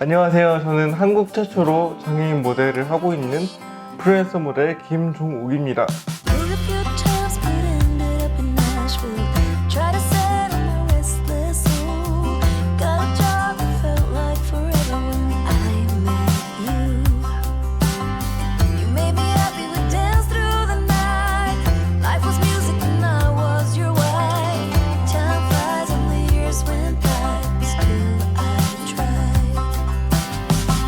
안녕하세요. 저는 한국 최초로 장애인 모델을 하고 있는 프리랜서 모델 김종욱입니다. Made a few times, but ended up in Nashville. Tried to settle my restless soul. Got a job that felt like forever when I met you. You made me happy, we danced through the night. Life was music and I was your wife. Time flies and the years went by, still I tried.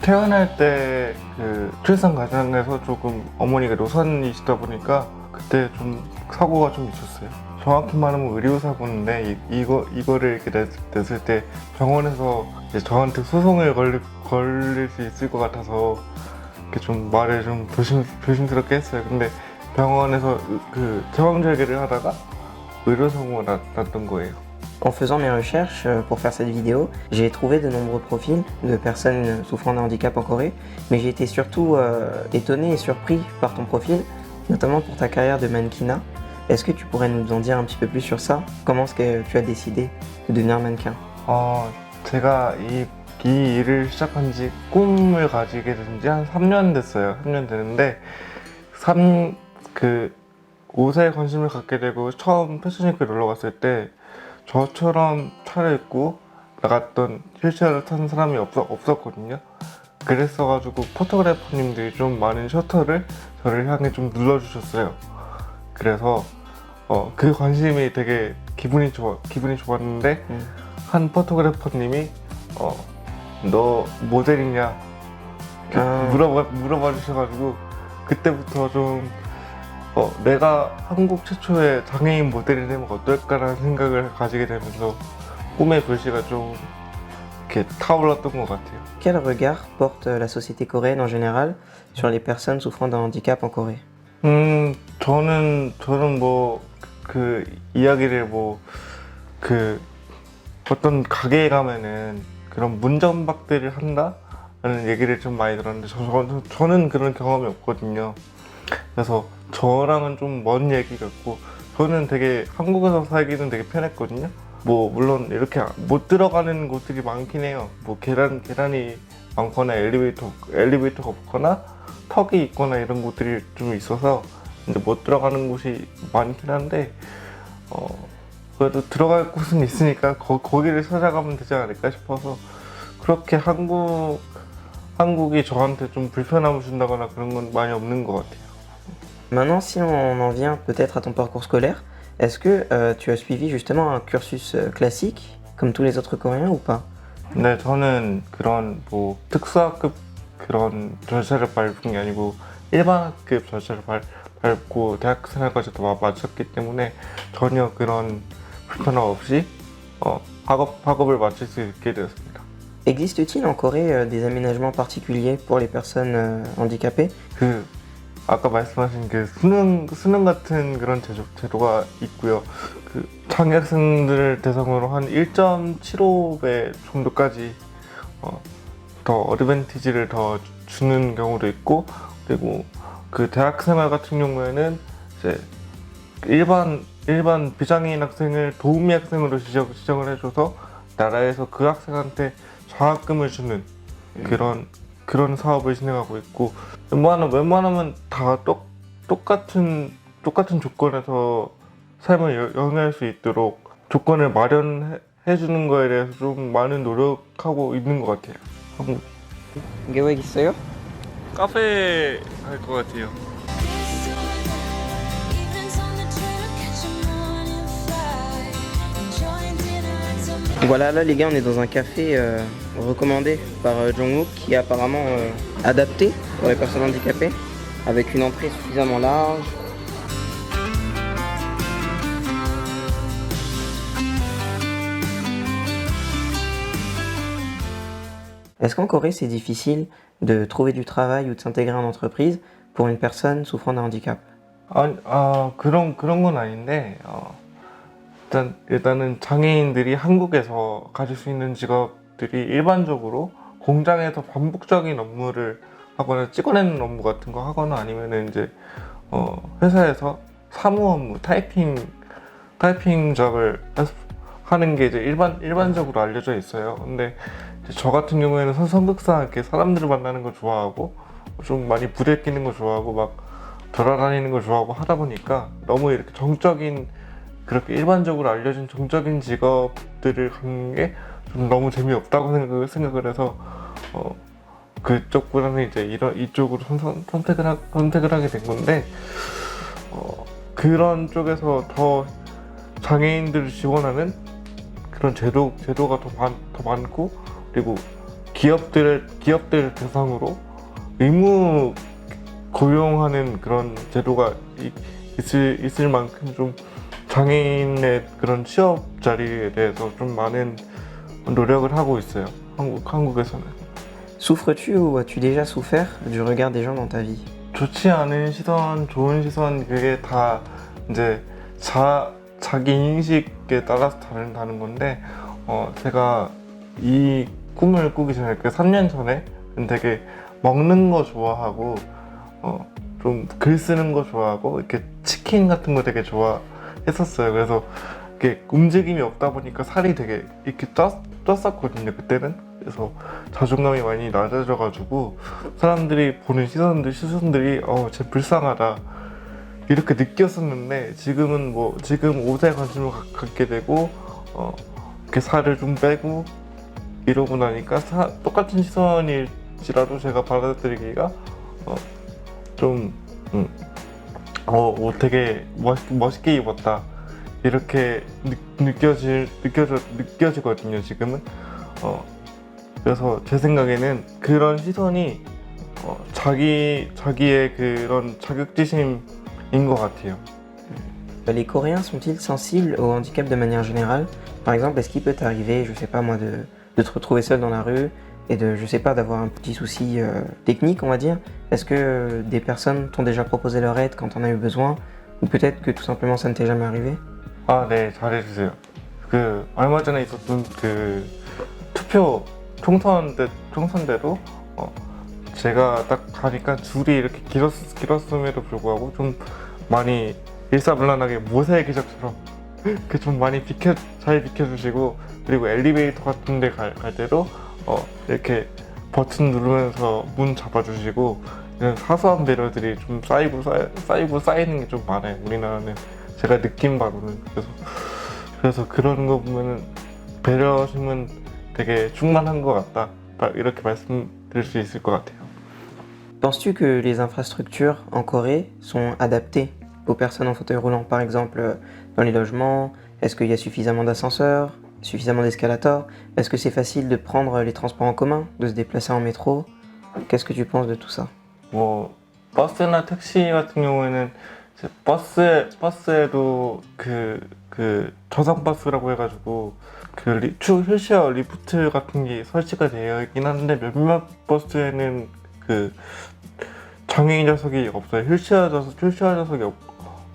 태어날 때 그 출산 과정에서 조금 어머니가 노산이시다 보니까 그때 좀 사고가 좀 있었어요. 정확히 말하면 의료사고인데 이거를 이렇게 냈을 때 병원에서 이제 저한테 소송을 걸릴 수 있을 것 같아서 이렇게 좀 말을 좀 조심스럽게 했어요. 근데 병원에서 그 제왕절개를 하다가 의료사고가 났던 거예요. En faisant mes recherches pour faire cette vidéo, j'ai trouvé de nombreux profils de personnes souffrant d'un handicap en Corée, mais j'ai été surtout étonné et surpris par ton profil, notamment pour ta carrière de mannequinat. Est-ce que tu pourrais nous en dire un petit peu plus sur ça? Comment est-ce que tu as décidé de devenir mannequin? 제가 이 일을 시작한 지 꿈을 가지게 된 지 한 3년 됐어요. 3년 되는데 옷에 관심을 갖게 되고 처음 패션위크 놀러 갔을 때 저처럼 차려입고 나갔던 휠체어를 탄 사람이 없었거든요. 그랬어가지고 포토그래퍼님들이 좀 많은 셔터를 저를 향해 좀 눌러주셨어요. 그래서 그 관심이 되게 기분이 좋았는데 한 포토그래퍼님이 너 모델이냐 물어봐 주셔가지고 그때부터 좀 내가 한국 최초의 장애인 모델이 되면 어떨까라는 생각을 가지게 되면서 꿈의 불씨가 좀 이렇게 타올랐던 것 같아요. Quel regard porte la société coréenne en général sur les personnes souffrant d'un handicap en Corée? 저는 뭐 그 이야기를 어떤 가게에 가면은 그런 문전박대를 한다라는 얘기를 좀 많이 들었는데 저는 그런 경험이 없거든요. 그래서 저랑은 좀 먼 얘기 같고 저는 되게 한국에서 살기는 되게 편했거든요. 뭐 물론 이렇게 못 들어가는 곳들이 많긴 해요. 뭐 계단이 많거나 엘리베이터가 없거나 턱이 있거나 이런 곳들이 좀 있어서 이제 못 들어가는 곳이 많긴 한데 그래도 들어갈 곳은 있으니까 거기를 찾아가면 되지 않을까 싶어서 그렇게 한국이 저한테 좀 불편함을 준다거나 그런 건 많이 없는 것 같아요. Maintenant, si on en vient peut-être à ton parcours scolaire, est-ce que tu as suivi justement un cursus classique, comme tous les autres Coréens ou pas? 네, 저는 그런 뭐 특수학급 그런 절차를 밟은 게 아니고 일반학급 절차를 밟고 대학생활까지도 마쳤기 때문에 전혀 그런 불편함 없이 학업을 마칠 수 있게 되었습니다. Existe-t-il en Corée des aménagements particuliers pour les personnes handicapées? 아까 말씀하신 그 수능 같은 그런 제도가 있고요. 그 장애 학생들을 대상으로 한 1.75배 정도까지 더 어드밴티지를 더 주는 경우도 있고, 그리고 그 대학 생활 같은 경우에는 이제 일반 비장애인 학생을 도우미 학생으로 지정을 해줘서 나라에서 그 학생한테 장학금을 주는 그런 사업을 진행하고 있고, 웬만하면 다 똑같은 조건에서 삶을 영위할 수 있도록 조건을 마련해 주는 거에 대해서 좀 많은 노력하고 있는 것 같아요. 한국 계획 있어요? 카페 갈 것 같아요. Evenings on the train, I catch a morning flight. Enjoying dinner at some. Voilà, là les gars, on est dans un café recommandé par Jongwook qui est apparemment adapté pour les personnes handicapées, avec une entrée suffisamment large. Est-ce qu'en Corée c'est difficile de trouver du travail ou de s'intégrer en entreprise pour une personne souffrant d'un handicap? 그런 건 아닌데 일단은 장애인들이 한국에서 가질 수 있는 직업들이 일반적으로 공장에서 반복적인 업무를 하거나 찍어내는 업무 같은 거 하거나 아니면은 이제 회사에서 사무 업무, 타이핑 작업을 하는 게 이제 일반적으로 알려져 있어요. 근데 저 같은 경우에는 성격상 이렇게 사람들을 만나는 거 좋아하고 좀 많이 부대 끼는 거 좋아하고 막 돌아다니는 거 좋아하고 하다 보니까 너무 이렇게 정적인 그렇게 일반적으로 알려진 정적인 직업들을 가는 게 좀 너무 재미없다고 생각을 해서 그쪽보다는 이제 이쪽으로 선택을 하게 된 건데 그런 쪽에서 더 장애인들을 지원하는 그런 제도가 더 많고 그리고 기업들 대상으로 의무 고용하는 그런 제도가 있을 만큼 좀 장애인의 그런 취업 자리에 대해서 좀 많은 노력을 하고 있어요. 한국에서는. Souffres-tu ou as-tu déjà souffert du regard des gens dans ta vie? 좋지 않은 시선, 좋은 시선 그게 다 이제 자기 인식에 따라서 다른 건데 제가 이 꿈을 꾸기 전에 그 3년 전에 되게 먹는 거 좋아하고 좀 글 쓰는 거 좋아하고 이렇게 치킨 같은 거 되게 좋아했었어요. 그래서 이렇게 움직임이 없다 보니까 살이 되게 이렇게 쪘었거든요 그때는. 그래서 자존감이 많이 낮아져가지고 사람들이 보는 시선들이 쟤 불쌍하다 이렇게 느꼈었는데 지금 옷에 관심을 갖게 되고 이렇게 살을 좀 빼고 이러고 나니까 똑같은 시선일지라도 제가 받아들이기가 되게 멋있게 입었다 이렇게 느껴지거든요 지금은. 그래서 제 생각에는 그런 시선이 자기의 그런 자격지심인 것 같아요. Les Coréens sont-ils sensibles au handicap de manière générale? Par exemple, est-ce qu'il peut t'arriver, je sais pas moi, de te retrouver seul dans la rue et je sais pas, d'avoir un petit souci technique, on va dire? Est-ce que des personnes t'ont déjà proposé leur aide quand t'en as eu besoin? Ou peut-être que tout simplement ça ne t'est jamais arrivé? 아, 네, 잘해주세요. 얼마 전에 있었던 투표 총선대로 제가 딱 가니까 줄이 이렇게 길었음에도 불구하고 좀 많이 일사불란하게 모세의 기적처럼 좀 많이 잘 비켜주시고 그리고 엘리베이터 같은 데 갈 때도 이렇게 버튼 누르면서 문 잡아주시고 이런 사소한 배려들이 좀 쌓이는 게 좀 많아요. 우리나라는 제가 느낀 바로는. 그래서 그런 거 보면은 배려심은 되게 충만한 것 같다. 딱 이렇게 말씀드릴 수 있을 것 같아요. Penses-tu que les infrastructures en Corée sont adaptées aux personnes en fauteuil roulant? Par exemple, dans les logements, est-ce qu'il y a suffisamment d'ascenseurs, suffisamment d'escalators? Est-ce que c'est facile de prendre les transports en commun, de se déplacer en métro? Qu'est-ce que tu penses de tout ça? 버스나 택시 같은 경우에는 이제 버스에도 그 저상버스라고 해가지고 휠체어 리프트 같은 게 설치가 되어 있긴 한데 몇몇 버스에는 그 장애인 좌석이 없어요. 휠체어 좌석이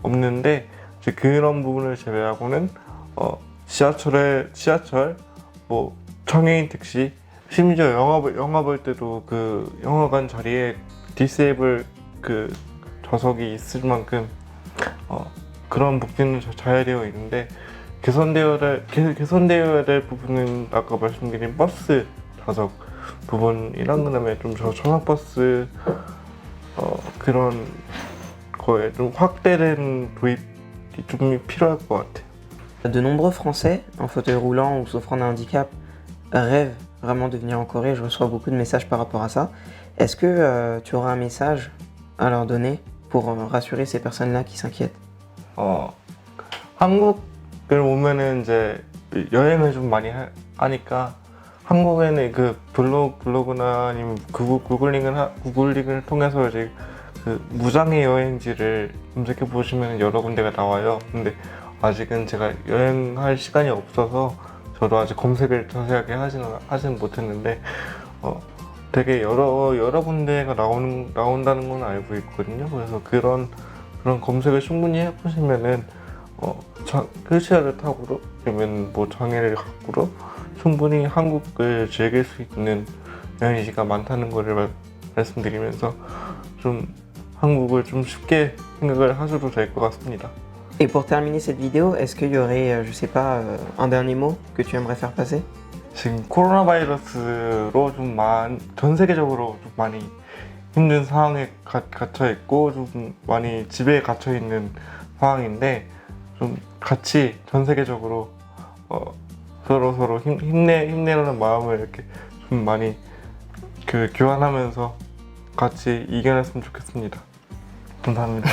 없는데 이제 그런 부분을 제외하고는 지하철 장애인 택시 심지어 영화 볼 때도 그 영화관 자리에 디세이블 좌석이 있을 만큼 그런 복지는 잘 되어 있는데 개선되어야 될 부분은 아까 말씀드린 버스 좌석 부분이랑 그다음에 좀 저상버스 그런 거에 좀 확대된 도입이 좀 필요할 것 같아요. De nombreux Français en fauteuil roulant ou souffrant d'un handicap rêvent vraiment de venir en Corée. Je reçois beaucoup de messages par rapport à ça. Est-ce que tu auras un message à leur donner pour rassurer ces personnes-là qui s'inquiètent? 한국을 오면은 이제 여행을 좀 많이 하니까 한국에는 그 블로그나 아니면 구글링을 통해서 이제 그 무장애 여행지를 검색해 보시면 여러 군데가 나와요. 근데 아직은 제가 여행할 시간이 없어서 저도 아직 검색을 자세하게 하지는 못했는데 되게 여러 군데가 나온다는 건 알고 있거든요. 그래서 그런 검색을 충분히 해보시면은 휠체어를 타고도 아니면 뭐 장애를 갖고도 충분히 한국을 즐길 수 있는 여행지가 많다는 거를 말씀드리면서 좀 한국을 좀 쉽게 생각을 하셔도 될 것 같습니다. Et pour terminer cette vidéo, est-ce qu'il y aurait, je sais pas, un dernier mot que tu aimerais faire passer? 지금 코로나 바이러스로 전 세계적으로 좀 많이 힘든 상황에 갇혀 있고 좀 많이 집에 갇혀 있는 상황인데 좀 같이 전 세계적으로 서로 힘내라는 마음을 이렇게 좀 많이 교환하면서 같이 이겨냈으면 좋겠습니다. 감사합니다.